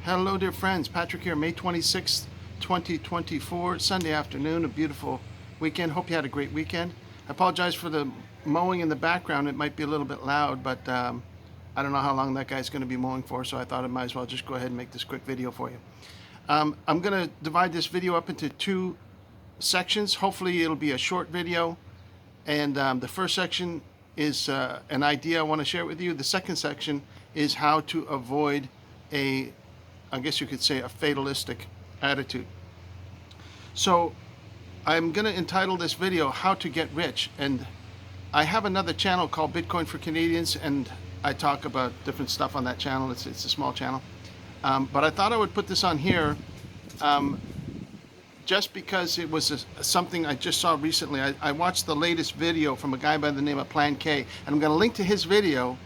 Hello dear friends, Patrick here, May 26th, 2024, Sunday afternoon, a beautiful weekend. Hope you had a great weekend. I apologize for the mowing in the background. It might be a little bit loud, but I don't know how long that guy's going to be mowing for, so I thought I might as well just go ahead and make this quick video for you. I'm going to divide this video up into two sections. Hopefully it'll be a short video, and the first section is an idea I want to share with you. The second section is how to avoid I guess you could say, a fatalistic attitude. So I'm going to entitle this video How to Get Rich, and I have another channel called Bitcoin for Canadians, and I talk about different stuff on that channel. It's a small channel, but I thought I would put this on here just because it was something I just saw recently. I watched the latest video from a guy by the name of Plan K, and I'm going to link to his video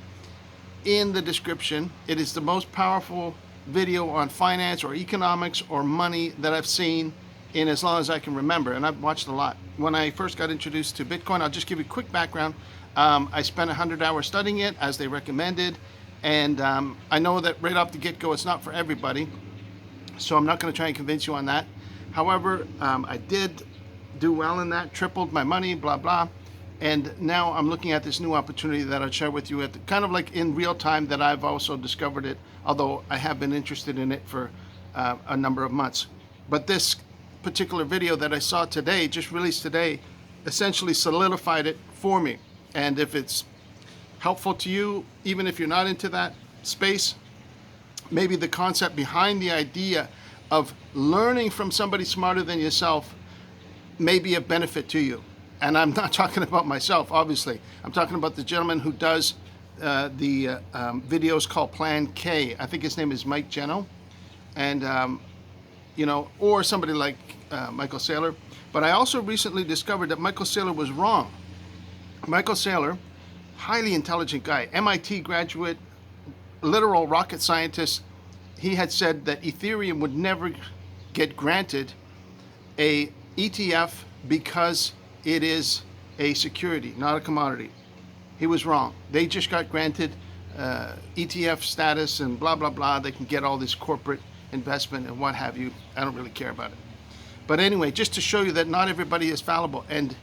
in the description. It is the most powerful video on finance or economics or money that I've seen in as long as I can remember, and I've watched a lot. When I first got introduced to Bitcoin, I'll just give you a quick background. I spent 100 hours studying it as they recommended, and I know that right off the get-go it's not for everybody, so I'm not going to try and convince you on that. However, I did do well in that, tripled my money, blah blah, and now I'm looking at this new opportunity that I'll share with you at kind of like in real time, that I've also discovered it, although I have been interested in it for a number of months. But this particular video that I saw today, just released today, essentially solidified it for me. And if it's helpful to you, even if you're not into that space, maybe the concept behind the idea of learning from somebody smarter than yourself may be a benefit to you. And I'm not talking about myself, obviously. I'm talking about the gentleman who does the videos called Plan K. I think his name is Miko Genno, and or somebody like Michael Saylor. But I also recently discovered that Michael Saylor was wrong. Michael Saylor, highly intelligent guy, MIT graduate, literal rocket scientist. He had said that Ethereum would never get granted a ETF because it is a security, not a commodity. He was wrong. They just got granted ETF status and blah, blah, blah. They can get all this corporate investment and what have you. I don't really care about it. But anyway, just to show you that not everybody is fallible. And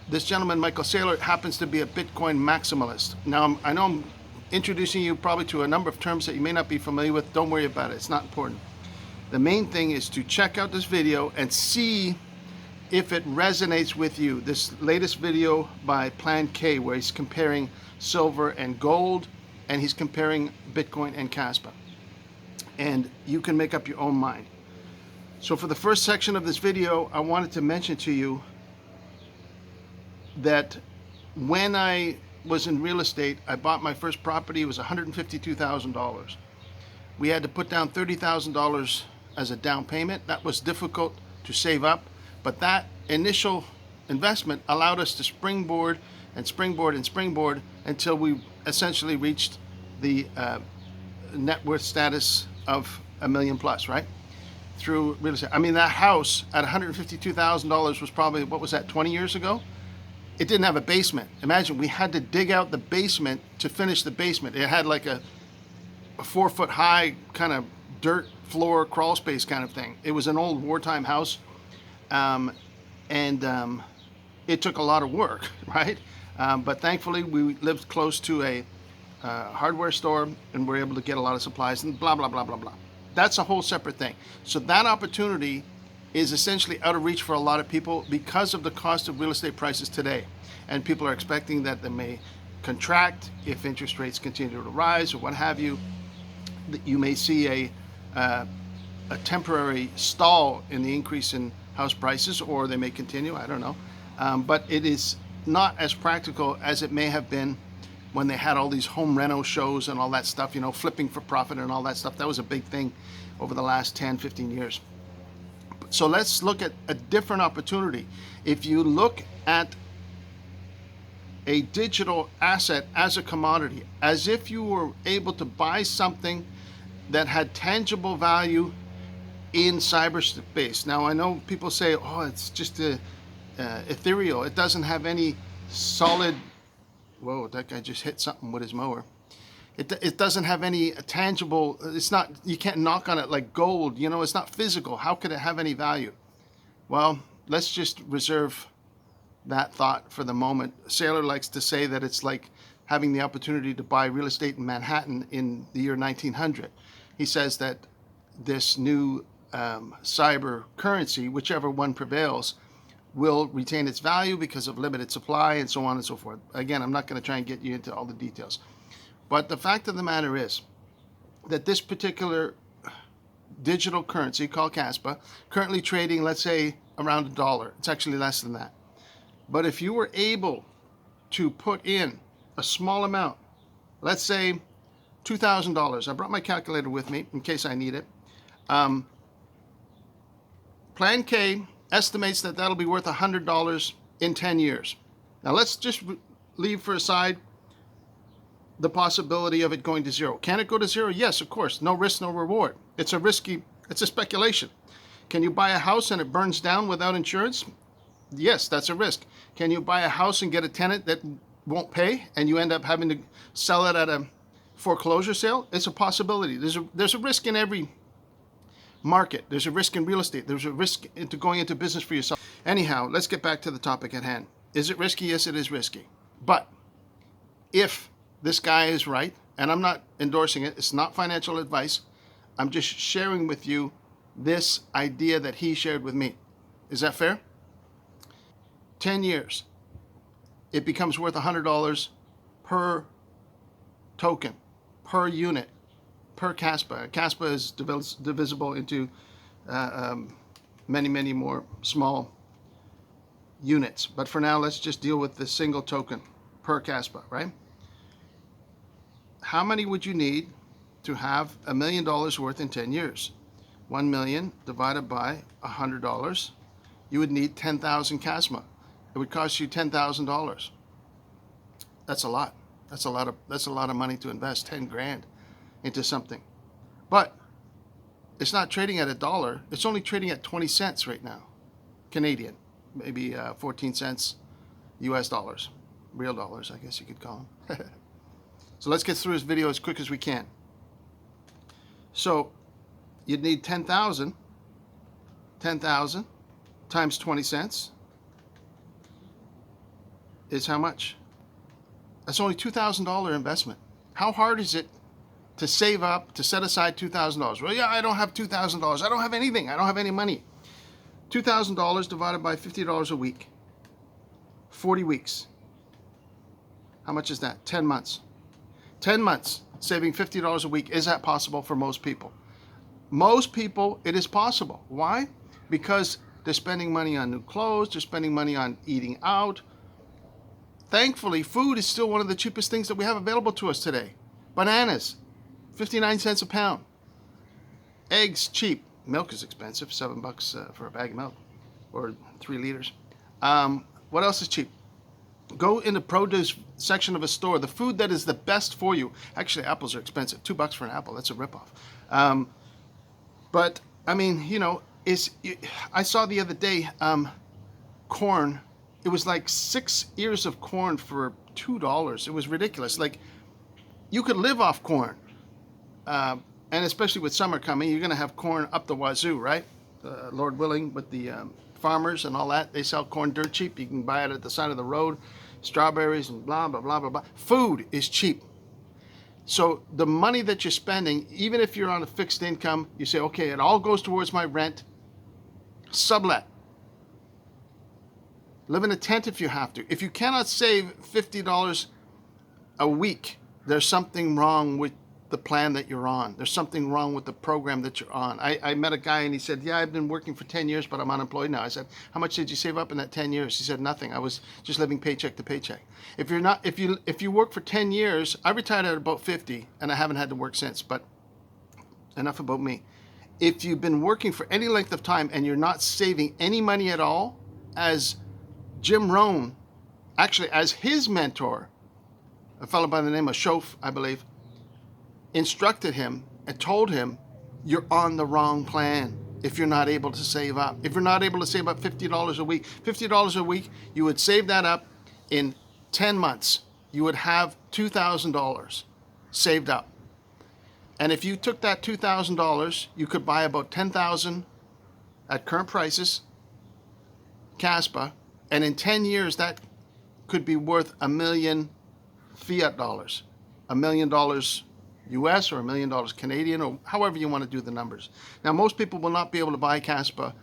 this gentleman, Michael Saylor, happens to be a Bitcoin maximalist. Now, I know I'm introducing you probably to a number of terms that you may not be familiar with. Don't worry about it. It's not important. The main thing is to check out this video and see if it resonates with you. This latest video by Plan K, where he's comparing silver and gold, and he's comparing Bitcoin and Kaspa. And you can make up your own mind. So for the first section of this video, I wanted to mention to you that when I was in real estate, I bought my first property. It was $152,000. We had to put down $30,000 as a down payment. That was difficult to save up. But that initial investment allowed us to springboard and springboard and springboard until we essentially reached the net worth status of $1 million plus, right? Through real estate. I mean, that house at $152,000 was probably, what was that, 20 years ago? It didn't have a basement. Imagine, we had to dig out the basement to finish the basement. It had like a 4-foot high kind of dirt floor crawl space kind of thing. It was an old wartime house. It took a lot of work, right? But thankfully we lived close to a hardware store and were able to get a lot of supplies and blah, blah, blah, blah, blah. That's a whole separate thing. So that opportunity is essentially out of reach for a lot of people because of the cost of real estate prices today. And people are expecting that they may contract if interest rates continue to rise or what have you. You may see a temporary stall in the increase in house prices, or they may continue, I don't know. But it is not as practical as it may have been when they had all these home reno shows and all that stuff, flipping for profit and all that stuff. That was a big thing over the last 10, 15 years. So let's look at a different opportunity. If you look at a digital asset as a commodity, as if you were able to buy something that had tangible value in cyberspace. Now, I know people say, oh, it's just ethereal. It doesn't have any solid... Whoa, that guy just hit something with his mower. It doesn't have any tangible, it's not, you can't knock on it like gold, you know, it's not physical. How could it have any value? Well, let's just reserve that thought for the moment. Saylor likes to say that it's like having the opportunity to buy real estate in Manhattan in the year 1900. He says that this new cyber currency, whichever one prevails, will retain its value because of limited supply and so on and so forth. Again, I'm not going to try and get you into all the details. But the fact of the matter is that this particular digital currency called Kaspa, currently trading, let's say, around $1. It's actually less than that. But if you were able to put in a small amount, let's say $2,000. I brought my calculator with me in case I need it. Plan K estimates that that'll be worth $100 in 10 years. Now let's just leave for aside the possibility of it going to zero. Can it go to zero? Yes, of course. No risk, no reward. It's a speculation. Can you buy a house and it burns down without insurance? Yes, that's a risk. Can you buy a house and get a tenant that won't pay and you end up having to sell it at a foreclosure sale? It's a possibility. There's a risk in every market. There's a risk in real estate. There's a risk into going into business for yourself. Anyhow, let's get back to the topic at hand. Is it risky? Yes, it is risky. But if this guy is right, and I'm not endorsing it, it's not financial advice, I'm just sharing with you this idea that he shared with me. Is that fair? 10 years, it becomes worth $100 per token, per unit, per Kaspa. Kaspa is divisible into many, many more small units. But for now, let's just deal with the single token per Kaspa, right? How many would you need to have $1 million worth in 10 years? 1 million divided by $100, you would need 10,000 Kaspa. It would cost you $10,000. That's a lot. That's a lot of money to invest, 10 grand into something. But it's not trading at $1. It's only trading at 20 cents right now, Canadian, maybe 14 cents US dollars, real dollars, I guess you could call them. So let's get through this video as quick as we can. So you'd need 10,000 times 20 cents is how much? That's only $2,000 investment. How hard is it to save up, to set aside $2,000? Well, yeah, I don't have $2,000. I don't have anything. I don't have any money. $2,000 divided by $50 a week. 40 weeks. How much is that? 10 months. 10 months, saving $50 a week. Is that possible for most people? Most people, it is possible. Why? Because they're spending money on new clothes. They're spending money on eating out. Thankfully, food is still one of the cheapest things that we have available to us today. Bananas, 59 cents a pound. Eggs, cheap. Milk is expensive, $7 for a bag of milk, or 3 liters. What else is cheap? Go in the produce section of a store. The food that is the best for you. Actually, apples are expensive. $2 for an apple. That's a ripoff. But I mean, you know, I saw the other day corn. It was like 6 ears of corn for $2. It was ridiculous. Like, you could live off corn. And especially with summer coming, you're going to have corn up the wazoo, right? Lord willing, with the farmers and all that. They sell corn dirt cheap. You can buy it at the side of the road. Strawberries and blah, blah, blah, blah, blah. Food is cheap. So the money that you're spending, even if you're on a fixed income, you say, okay, it all goes towards my rent. Sublet. Live in a tent if you have to. If you cannot save $50 a week, there's something wrong with the plan that you're on. There's something wrong with the program that you're on. I met a guy and he said, yeah, I've been working for 10 years, but I'm unemployed now. I said, how much did you save up in that 10 years? He said, nothing. I was just living paycheck to paycheck. If you work for 10 years, I retired at about 50 and I haven't had to work since, but enough about me. If you've been working for any length of time and you're not saving any money at all, as Jim Rohn, actually as his mentor, a fellow by the name of Schoaf, I believe, instructed him and told him, you're on the wrong plan if you're not able to save up. If you're not able to save up $50 a week, you would save that up in 10 months. You would have $2,000. saved up. And if you took that $2,000, you could buy about 10,000 at current prices, Kaspa, and in 10 years that could be worth $1 million fiat dollars, $1 million US or $1 million Canadian, or however you want to do the numbers. Now, most people will not be able to buy Kaspa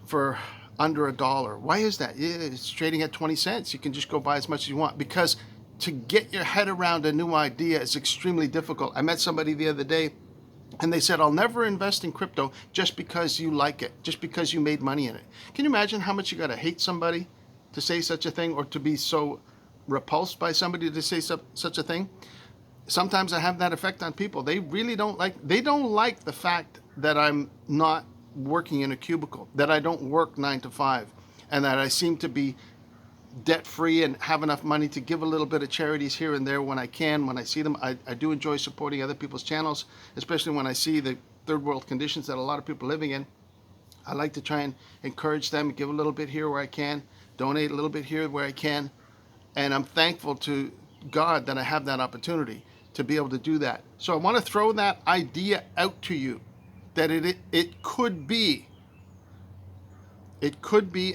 for under $1. Why is that? It's trading at 20 cents. You can just go buy as much as you want, because to get your head around a new idea is extremely difficult. I met somebody the other day and they said, I'll never invest in crypto just because you like it, just because you made money in it. Can you imagine how much you got to hate somebody to say such a thing, or to be so repulsed by somebody to say such a thing? Sometimes I have that effect on people. They really don't like the fact that I'm not working in a cubicle, that I don't work 9 to 5, and that I seem to be debt free and have enough money to give a little bit of charities here and there when I can, when I see them. I do enjoy supporting other people's channels, especially when I see the third world conditions that a lot of people are living in. I like to try and encourage them, give a little bit here where I can, donate a little bit here where I can. And I'm thankful to God that I have that opportunity to be able to do that. So I want to throw that idea out to you, that it could be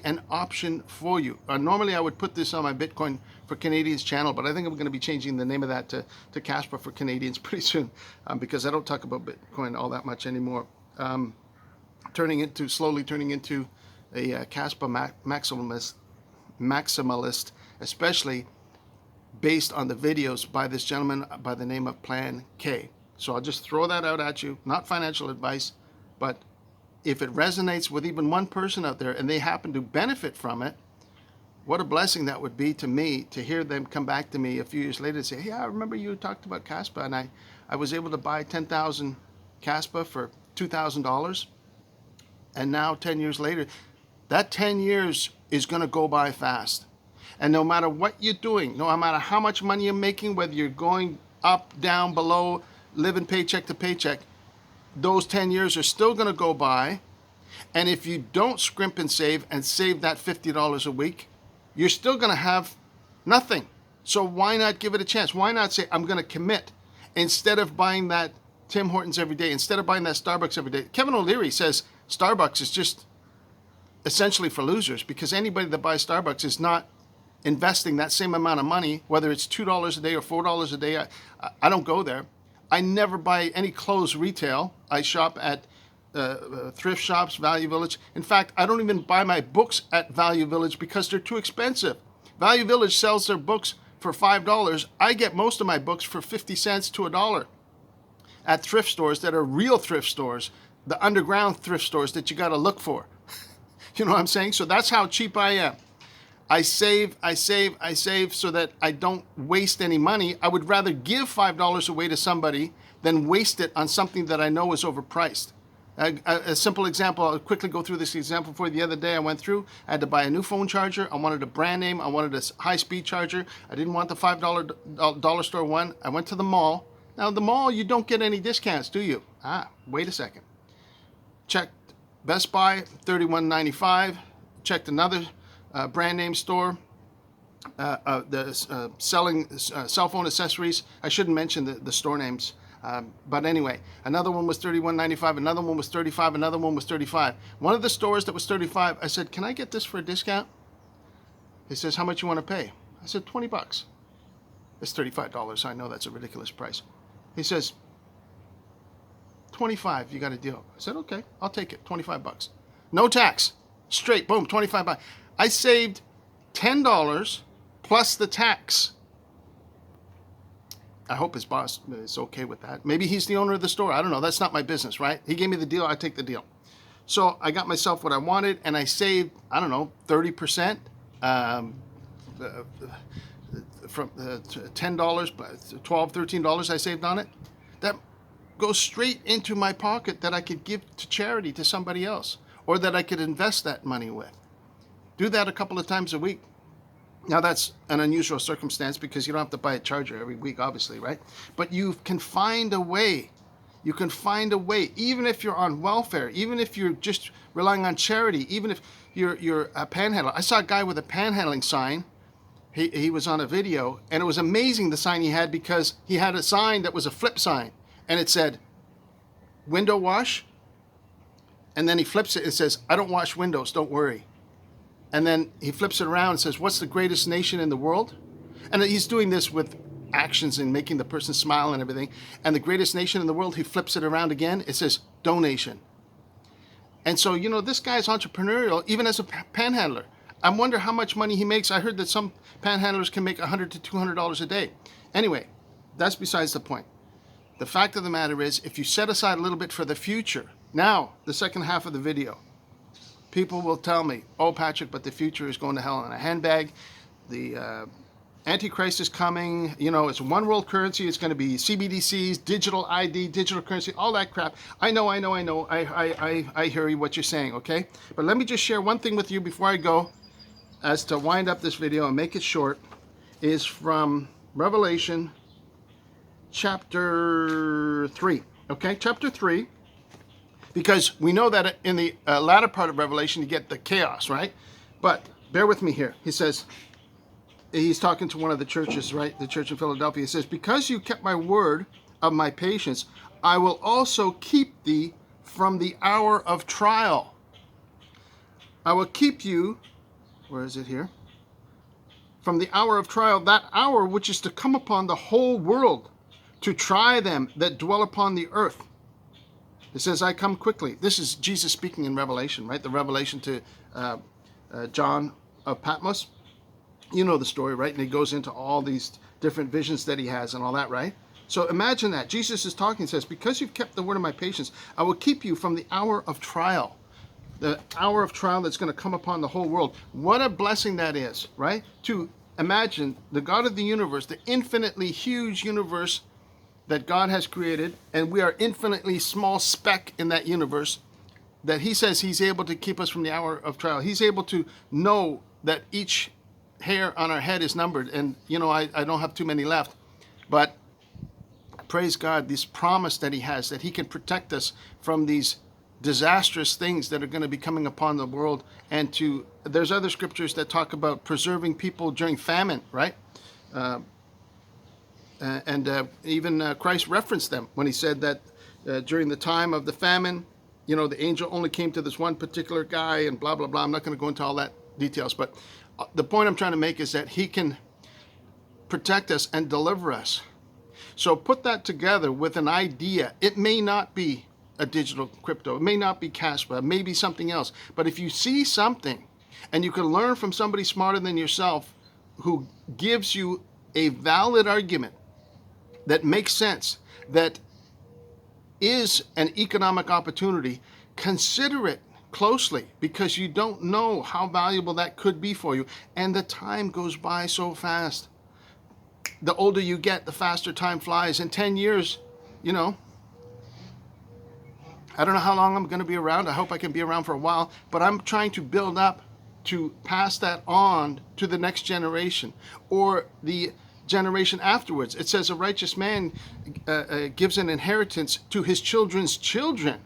an option for you. Normally I would put this on my Bitcoin for Canadians channel, but I think I'm going to be changing the name of that to Kaspa for Canadians pretty soon, because I don't talk about Bitcoin all that much anymore. Slowly turning into a Kaspa maximalist, especially based on the videos by this gentleman by the name of Plan K. So I'll just throw that out at you, not financial advice, but if it resonates with even one person out there and they happen to benefit from it, what a blessing that would be to me to hear them come back to me a few years later and say, hey, I remember you talked about Kaspa, and I was able to buy 10,000 Kaspa for $2,000. And now 10 years later, that 10 years is going to go by fast. And no matter what you're doing, no matter how much money you're making, whether you're going up, down, below, living paycheck to paycheck, those 10 years are still going to go by. And if you don't scrimp and save that $50 a week, you're still going to have nothing. So why not give it a chance? Why not say, I'm going to commit, instead of buying that Tim Hortons every day, instead of buying that Starbucks every day? Kevin O'Leary says Starbucks is just essentially for losers, because anybody that buys Starbucks is not investing that same amount of money, whether it's $2 a day or $4 a day. I don't go there. I never buy any clothes retail. I shop at thrift shops, Value Village. In fact, I don't even buy my books at Value Village because they're too expensive. Value Village sells their books for $5. I get most of my books for 50 cents to $1 at thrift stores that are real thrift stores, the underground thrift stores that you got to look for. You know what I'm saying? So that's how cheap I am. I save so that I don't waste any money. I would rather give $5 away to somebody than waste it on something that I know is overpriced. A simple example, I'll quickly go through this example for you. The other day I went through, I had to buy a new phone charger. I wanted a brand name. I wanted a high-speed charger. I didn't want the $5 dollar store one. I went to the mall. Now, the mall, you don't get any discounts, do you? Wait a second. Checked Best Buy, $31.95. Checked another brand name store, selling cell phone accessories. I shouldn't mention the store names, but anyway, another one was $31.95, another one was $35, another one was $35. One of the stores that was $35, I said, can I get this for a discount? He says, how much you want to pay? I said, $20. It's $35. I know that's a ridiculous price. He says, $25, you got a deal. I said, okay, I'll take it, $25. No tax, straight, boom, $25. I saved $10 plus the tax. I hope his boss is okay with that. Maybe he's the owner of the store. I don't know. That's not my business, right? He gave me the deal. I take the deal. So I got myself what I wanted, and I saved, I don't know, 30%, from $10, $12, $13 I saved on it. That goes straight into my pocket that I could give to charity to somebody else, or that I could invest that money with. Do that a couple of times a week. Now, that's an unusual circumstance because you don't have to buy a charger every week, obviously, right? But you can find a way. You can find a way, even if you're on welfare, even if you're just relying on charity, even if you're a panhandler. I saw a guy with a panhandling sign he was on a video, and it was amazing the sign he had, because he had a sign that was a flip sign, and it said, window wash, and then he flips it, it says, I don't wash windows, don't worry. And then he flips it around and says, what's the greatest nation in the world? And he's doing this with actions and making the person smile and everything. And the greatest nation in the world, he flips it around again, it says, donation. And so, you know, this guy's entrepreneurial, even as a panhandler. I wonder how much money he makes. I heard that some panhandlers can make $100 to $200 a day. Anyway, that's besides the point. The fact of the matter is, if you set aside a little bit for the future, now, the second half of the video, people will tell me, oh, Patrick, but the future is going to hell in a handbag. The Antichrist is coming. You know, it's one world currency. It's going to be CBDCs, digital ID, digital currency, all that crap. I know. I hear you, what you're saying, okay? But let me just share one thing with you before I go, as to wind up this video and make it short, is from Revelation chapter 3, okay? Chapter 3, because we know that in the latter part of Revelation, you get the chaos, right? But bear with me here. He says, he's talking to one of the churches, right? The church in Philadelphia. He says, because you kept my word of my patience, I will also keep thee from the hour of trial. I will keep you, where is it here? From the hour of trial, that hour which is to come upon the whole world, to try them that dwell upon the earth. It says, I come quickly. This is Jesus speaking in Revelation, right? The revelation to John of Patmos. You know the story, right? And he goes into all these different visions that he has and all that, right? So imagine that. Jesus is talking and says, because you've kept the word of my patience, I will keep you from the hour of trial. The hour of trial that's going to come upon the whole world. What a blessing that is, right? To imagine the God of the universe, the infinitely huge universe that God has created, and we are infinitely small speck in that universe, that he says he's able to keep us from the hour of trial. He's able to know that each hair on our head is numbered, and you know, I don't have too many left, but praise God, this promise that he has, that he can protect us from these disastrous things that are going to be coming upon the world. And there's other scriptures that talk about preserving people during famine, right? Even Christ referenced them when he said that during the time of the famine, you know, the angel only came to this one particular guy and blah, blah, blah. I'm not going to go into all that details, but the point I'm trying to make is that he can protect us and deliver us. So put that together with an idea. It may not be a digital crypto. It may not be Kaspa. It may be something else. But if you see something and you can learn from somebody smarter than yourself who gives you a valid argument that makes sense, that is an economic opportunity, consider it closely, because you don't know how valuable that could be for you. And the time goes by so fast. The older you get, the faster time flies. In 10 years, you know, I don't know how long I'm going to be around. I hope I can be around for a while, but I'm trying to build up to pass that on to the next generation or the generation afterwards. It says a righteous man gives an inheritance to his children's children.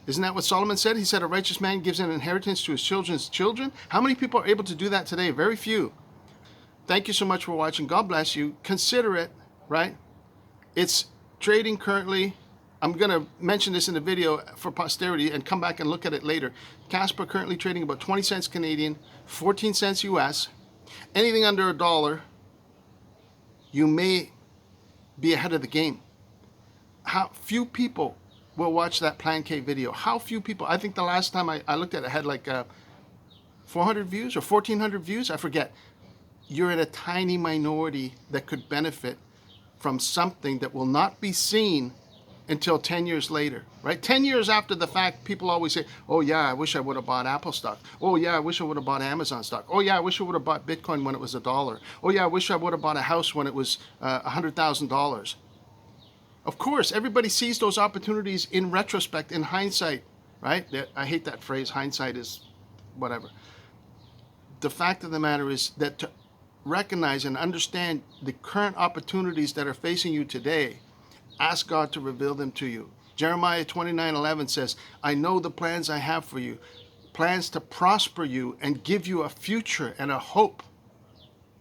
Isn't that what Solomon said? He said a righteous man gives an inheritance to his children's children. How many people are able to do that today? Very few. Thank you so much for watching. God bless you. Consider it, right? It's trading currently. I'm going to mention this in the video for posterity and come back and look at it later. Kaspa currently trading about 20 cents Canadian, 14 cents US. Anything under $1, you may be ahead of the game. How few people will watch that Plan K video? How few people? I think the last time I looked at it had like 400 views or 1,400 views. I forget. You're in a tiny minority that could benefit from something that will not be seen until 10 years later, right? 10 years after the fact, people always say, oh yeah, I wish I would have bought Apple stock. Oh yeah, I wish I would have bought Amazon stock. Oh yeah, I wish I would have bought Bitcoin when it was $1. Oh yeah, I wish I would have bought a house when it was $100,000. Of course, everybody sees those opportunities in retrospect, in hindsight, right? I hate that phrase, hindsight is whatever. The fact of the matter is that to recognize and understand the current opportunities that are facing you today, ask God to reveal them to you. Jeremiah 29:11 says, I know the plans I have for you, plans to prosper you and give you a future and a hope.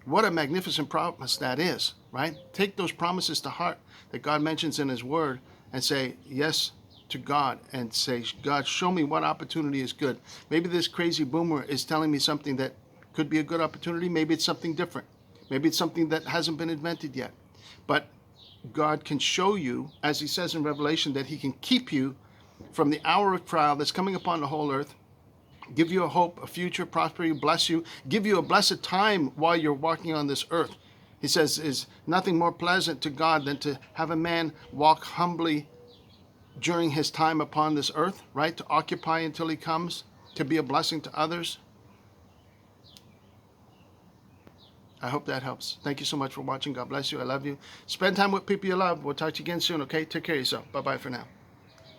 What a magnificent promise that is, right? Take those promises to heart that God mentions in his word and say yes to God and say, God, show me what opportunity is good. Maybe this crazy boomer is telling me something that could be a good opportunity. Maybe it's something different. Maybe it's something that hasn't been invented yet. But God can show you, as he says in Revelation, that he can keep you from the hour of trial that's coming upon the whole earth, give you a hope, a future, prosper you, bless you, give you a blessed time while you're walking on this earth. He says, is nothing more pleasant to God than to have a man walk humbly during his time upon this earth, right? To occupy until he comes, to be a blessing to others. I hope that helps. Thank you so much for watching. God bless you. I love you. Spend time with people you love. We'll talk to you again soon, okay? Take care of yourself. Bye-bye for now.